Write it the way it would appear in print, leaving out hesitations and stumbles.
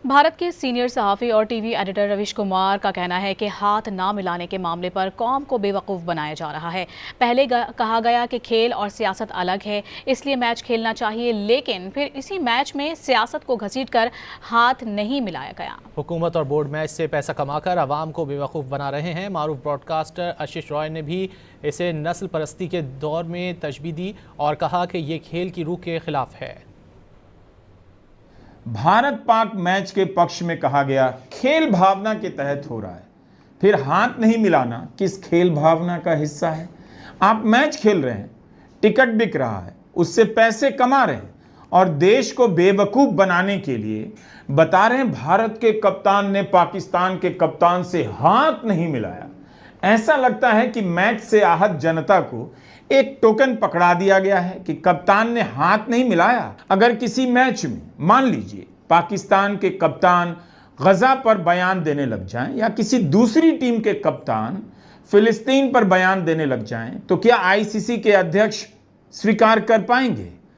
भारत के सीनियर सहाफ़ी और टीवी एडिटर रवीश कुमार का कहना है कि हाथ ना मिलाने के मामले पर कौम को बेवकूफ़ बनाया जा रहा है। पहले कहा गया कि खेल और सियासत अलग है, इसलिए मैच खेलना चाहिए, लेकिन फिर इसी मैच में सियासत को घसीटकर हाथ नहीं मिलाया गया। हुकूमत और बोर्ड मैच से पैसा कमाकर आवाम को बेवकूफ़ बना रहे हैं। मारूफ ब्रॉडकास्टर आशीष रॉय ने भी इसे नस्ल परस्ती के दौर में तशबीह दी और कहा कि ये खेल की रूह के खिलाफ है। भारत पाक मैच के पक्ष में कहा गया खेल भावना के तहत हो रहा है, फिर हाथ नहीं मिलाना किस खेल भावना का हिस्सा है? आप मैच खेल रहे हैं, टिकट बिक रहा है, उससे पैसे कमा रहे हैं और देश को बेवकूफ़ बनाने के लिए बता रहे हैं भारत के कप्तान ने पाकिस्तान के कप्तान से हाथ नहीं मिलाया। ऐसा लगता है कि मैच से आहत जनता को एक टोकन पकड़ा दिया गया है कि कप्तान ने हाथ नहीं मिलाया। अगर किसी मैच में मान लीजिए पाकिस्तान के कप्तान गजा पर बयान देने लग जाएं या किसी दूसरी टीम के कप्तान फिलिस्तीन पर बयान देने लग जाएं, तो क्या आईसीसी के अध्यक्ष स्वीकार कर पाएंगे?